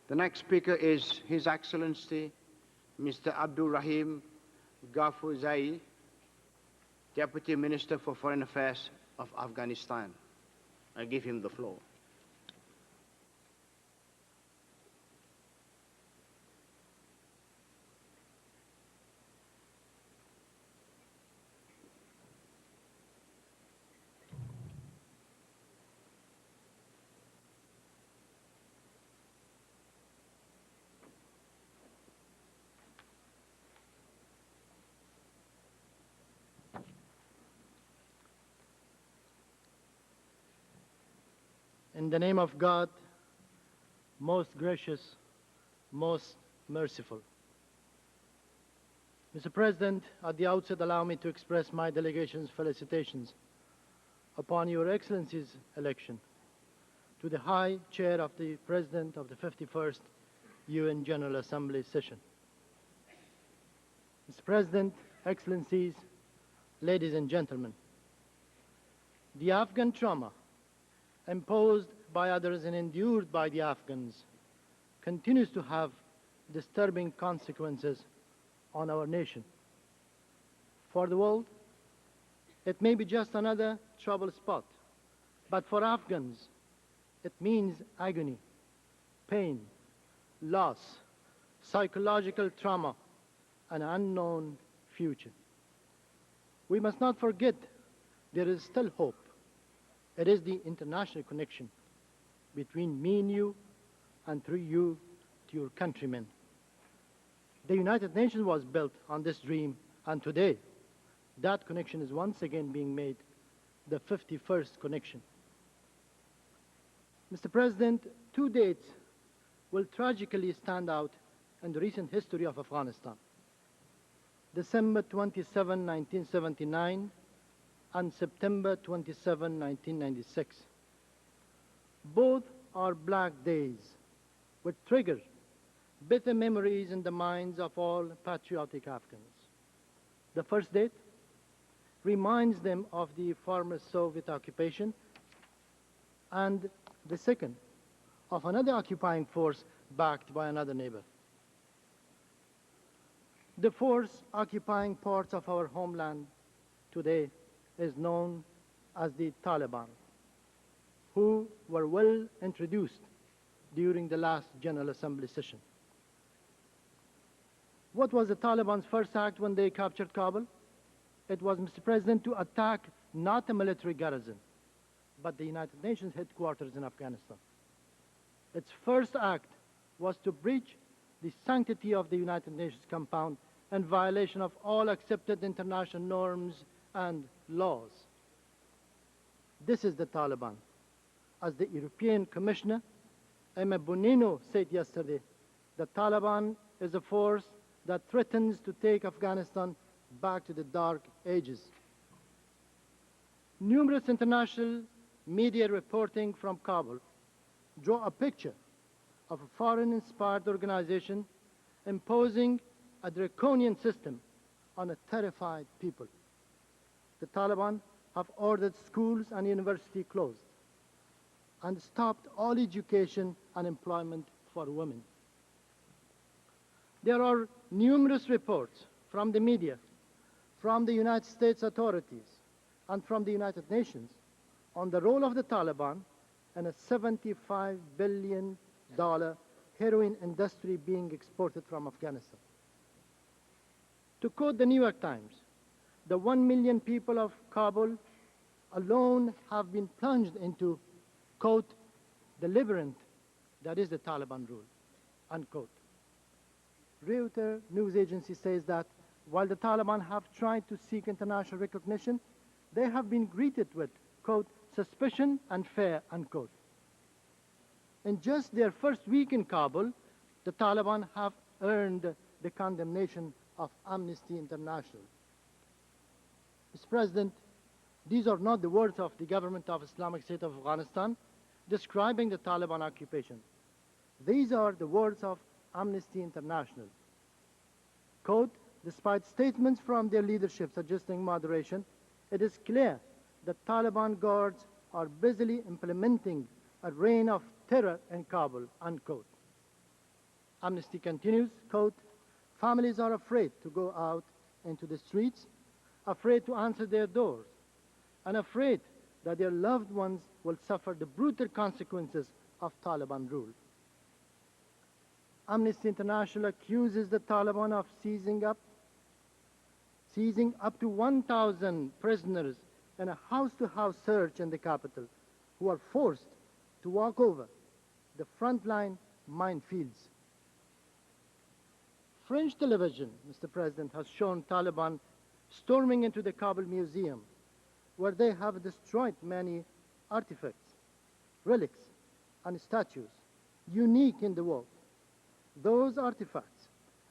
The next speaker is His Excellency Mr. Abdul Rahim Ghafoorzai, Deputy Minister for Foreign Affairs of Afghanistan. I give him the floor. In the name of God, most gracious, most merciful. Mr. President, at the outset, allow me to express my delegation's felicitations upon Your Excellency's election to the High Chair of the President of the 51st UN General Assembly session. Mr. President, Excellencies, ladies and gentlemen, the Afghan trauma imposed by others and endured by the Afghans continues to have disturbing consequences on our nation. For the world, it may be just another trouble spot, but for Afghans, it means agony, pain, loss, psychological trauma, an unknown future. We must not forget there is still hope. It is the international connection between me and you, and through you to your countrymen. The United Nations was built on this dream, and today, that connection is once again being made the 51st connection. Mr. President, two dates will tragically stand out in the recent history of Afghanistan. December 27, 1979, and September 27, 1996. Both are black days, which trigger bitter memories in the minds of all patriotic Afghans. The first date reminds them of the former Soviet occupation, and the second of another occupying force backed by another neighbor. The force occupying parts of our homeland today is known as the Taliban, who were well introduced during the last General Assembly session. What was the Taliban's first act when they captured Kabul? It was, Mr. President, to attack not a military garrison, but the United Nations headquarters in Afghanistan. Its first act was to breach the sanctity of the United Nations compound in violation of all accepted international norms and laws. This is the Taliban. As the European Commissioner, Emma Bonino, said yesterday, the Taliban is a force that threatens to take Afghanistan back to the dark ages. Numerous international media reporting from Kabul draw a picture of a foreign-inspired organization imposing a draconian system on a terrified people. The Taliban have ordered schools and universities closed and stopped all education and employment for women. There are numerous reports from the media, from the United States authorities, and from the United Nations on the role of the Taliban in a $75 billion heroin industry being exported from Afghanistan. To quote the New York Times, the 1 million people of Kabul alone have been plunged into, quote, the labyrinth that is the Taliban rule, unquote. Reuters news agency says that while the Taliban have tried to seek international recognition, they have been greeted with, quote, suspicion and fear, unquote. In just their first week in Kabul, the Taliban have earned the condemnation of Amnesty International. Mr. President, these are not the words of the government of Islamic State of Afghanistan describing the Taliban occupation. These are the words of Amnesty International. Quote, despite statements from their leadership suggesting moderation, it is clear that Taliban guards are busily implementing a reign of terror in Kabul, unquote. Amnesty continues, quote, families are afraid to go out into the streets, afraid to answer their doors, and afraid that their loved ones will suffer the brutal consequences of Taliban rule. Amnesty International accuses the Taliban of seizing up to 1,000 prisoners in a house-to-house search in the capital, who are forced to walk over the frontline minefields. French television, Mr. President, has shown Taliban storming into the Kabul Museum, where they have destroyed many artifacts, relics, and statues unique in the world. Those artifacts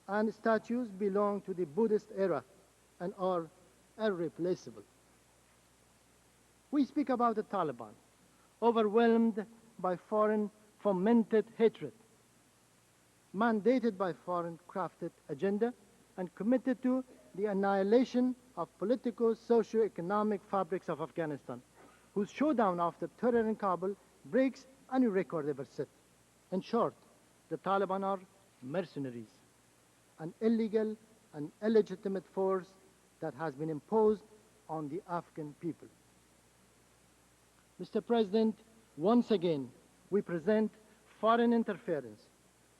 and statues belong to the Buddhist era and are irreplaceable. We speak about the Taliban, overwhelmed by foreign fomented hatred, mandated by foreign crafted agenda, and committed to the annihilation of political, socio-economic fabrics of Afghanistan, whose showdown after terror in Kabul breaks any record ever set. In short, the Taliban are mercenaries, an illegal and illegitimate force that has been imposed on the Afghan people. Mr. President, once again, we present foreign interference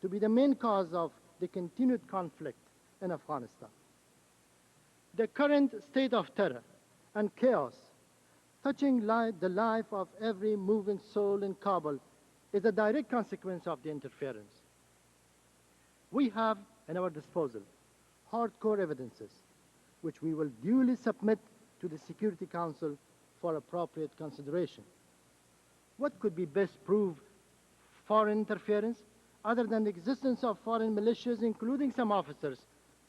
to be the main cause of the continued conflict in Afghanistan. The current state of terror and chaos touching the life of every moving soul in Kabul is a direct consequence of the interference. We have at our disposal hardcore evidences, which we will duly submit to the Security Council for appropriate consideration. What could be best prove foreign interference other than the existence of foreign militias, including some officers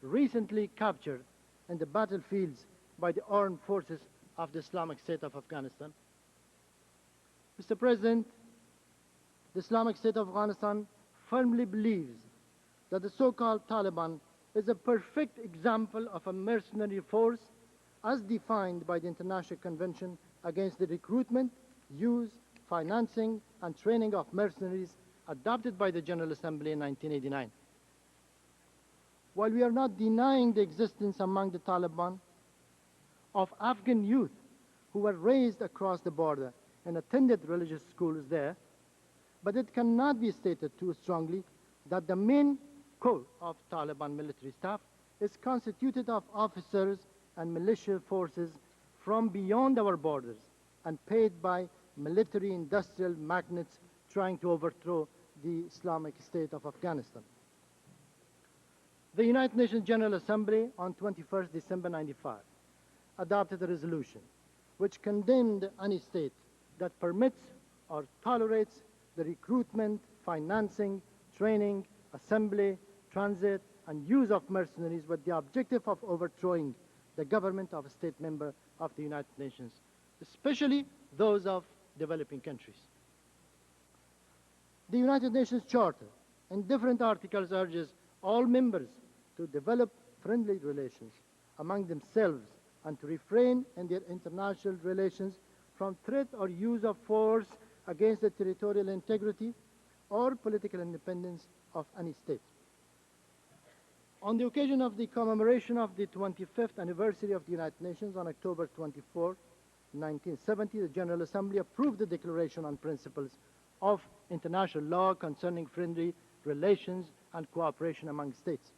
recently captured in the battlefields by the armed forces of the Islamic State of Afghanistan? Mr. President, the Islamic State of Afghanistan firmly believes that the so-called Taliban is a perfect example of a mercenary force as defined by the International Convention against the recruitment, use, financing, and training of mercenaries adopted by the General Assembly in 1989. While we are not denying the existence among the Taliban of Afghan youth who were raised across the border and attended religious schools there, but it cannot be stated too strongly that the main core of Taliban military staff is constituted of officers and militia forces from beyond our borders and paid by military industrial magnates trying to overthrow the Islamic State of Afghanistan. The United Nations General Assembly on 21st December 95 adopted a resolution which condemned any state that permits or tolerates the recruitment, financing, training, assembly, transit, and use of mercenaries with the objective of overthrowing the government of a state member of the United Nations, especially those of developing countries. The United Nations Charter in different articles urges all members to develop friendly relations among themselves and to refrain in their international relations from threat or use of force against the territorial integrity or political independence of any state. On the occasion of the commemoration of the 25th anniversary of the United Nations on October 24, 1970, the General Assembly approved the Declaration on Principles of International Law concerning friendly relations and cooperation among states.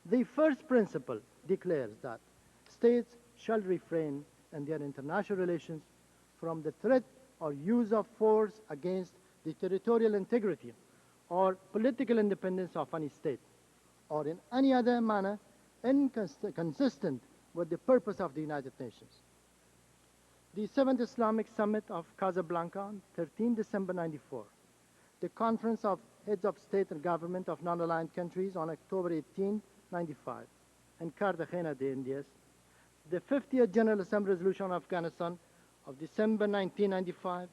The first principle declares that states shall refrain in their international relations from the threat or use of force against the territorial integrity or political independence of any state, or in any other manner inconsistent with the purpose of the United Nations. The 7th Islamic Summit of Casablanca on 13 December 94, the Conference of Heads of State and Government of Non-Aligned Countries on October 18, 95, in Cartagena de Indias, the 50th General Assembly Resolution on Afghanistan of December 1995,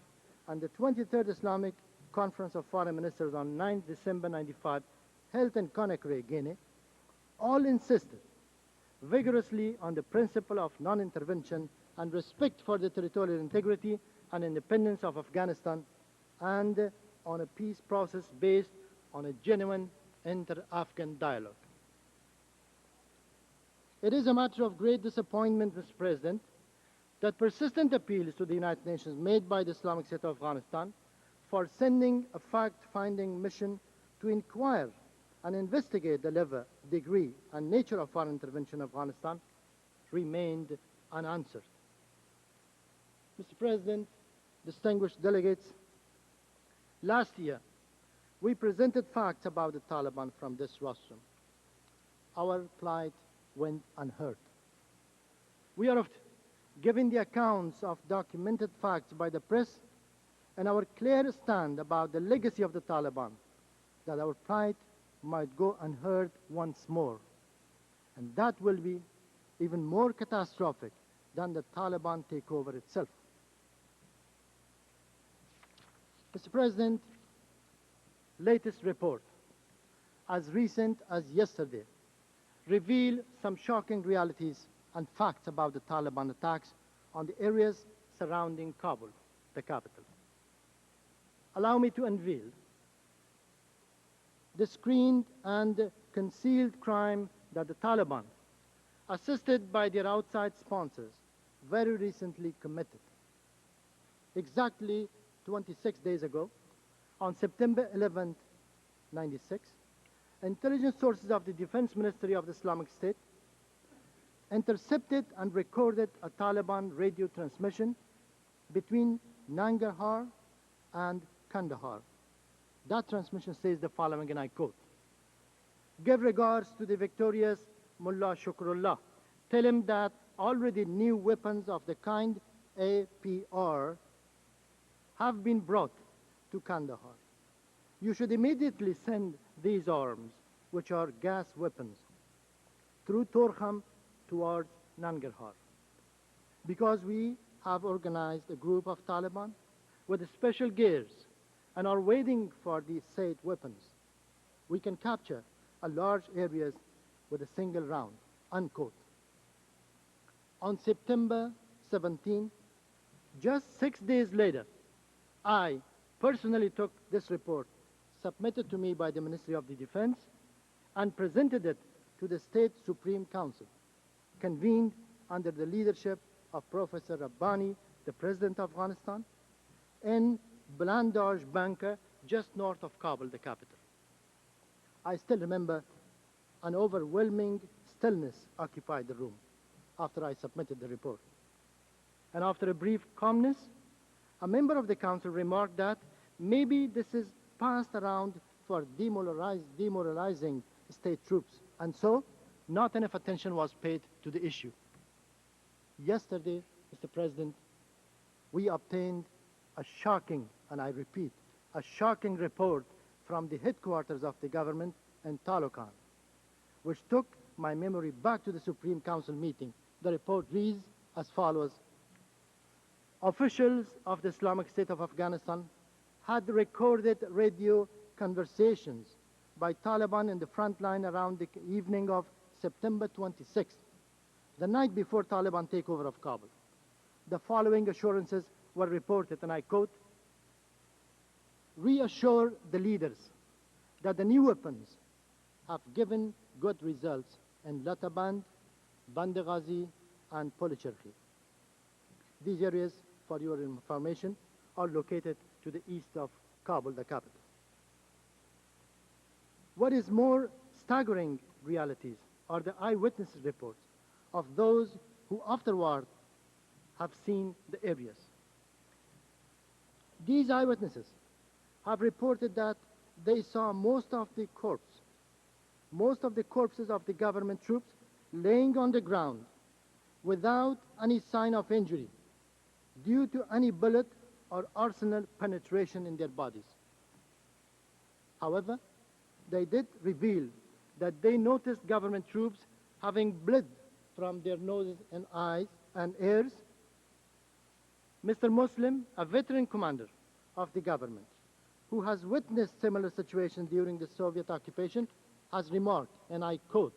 and the 23rd Islamic Conference of Foreign Ministers on 9 December 95, held in Conakry, Guinea, all insisted vigorously on the principle of non-intervention and respect for the territorial integrity and independence of Afghanistan, and on a peace process based on a genuine inter-Afghan dialogue. It is a matter of great disappointment, Mr. President, that persistent appeals to the United Nations made by the Islamic State of Afghanistan for sending a fact-finding mission to inquire and investigate the level, degree, and nature of foreign intervention in Afghanistan remained unanswered. Mr. President, distinguished delegates, last year we presented facts about the Taliban from this rostrum. Our plight went unheard. We are given the accounts of documented facts by the press and our clear stand about the legacy of the Taliban, that our plight might go unheard once more. And that will be even more catastrophic than the Taliban takeover itself. Mr. President, latest report, as recent as yesterday, reveal some shocking realities and facts about the Taliban attacks on the areas surrounding Kabul, the capital. Allow me to unveil the screened and concealed crime that the Taliban, assisted by their outside sponsors, very recently committed. Exactly 26 days ago, on September 11, 1996, intelligence sources of the Defense Ministry of the Islamic State intercepted and recorded a Taliban radio transmission between Nangarhar and Kandahar. That transmission says the following, and I quote: "Give regards to the victorious Mullah Shukrullah. Tell him that already new weapons of the kind APR have been brought to Kandahar. You should immediately send these arms, which are gas weapons, through Torkham towards Nangarhar. Because we have organized a group of Taliban with special gears and are waiting for these said weapons, we can capture a large areas with a single round," unquote. On September 17, just 6 days later, I personally took this report submitted to me by the Ministry of the Defense and presented it to the State Supreme Council, convened under the leadership of Professor Rabbani, the President of Afghanistan, in Blandaj Bunker, just north of Kabul, the capital. I still remember an overwhelming stillness occupied the room after I submitted the report. And after a brief calmness, a member of the council remarked that maybe this is passed around for demoralizing state troops, and so not enough attention was paid to the issue. Yesterday, Mr. President, we obtained a shocking, and I repeat, a shocking report from the headquarters of the government in Talokan, which took my memory back to the Supreme Council meeting. The report reads as follows: officials of the Islamic State of Afghanistan had recorded radio conversations by Taliban in the front line around the evening of September 26th, the night before Taliban takeover of Kabul. The following assurances were reported, and I quote: "Reassure the leaders that the new weapons have given good results in Lataband, Bandaghazi, and Policherki. These areas, for your information, are located to the east of Kabul, the capital." What is more staggering realities are the eyewitness reports of those who afterward have seen the areas. These eyewitnesses have reported that they saw most of the corpses of the government troops laying on the ground without any sign of injury due to any bullet or arsenal penetration in their bodies. However, they did reveal that they noticed government troops having blood from their noses and eyes and ears. Mr. Muslim, a veteran commander of the government, who has witnessed similar situations during the Soviet occupation, has remarked, and I quote,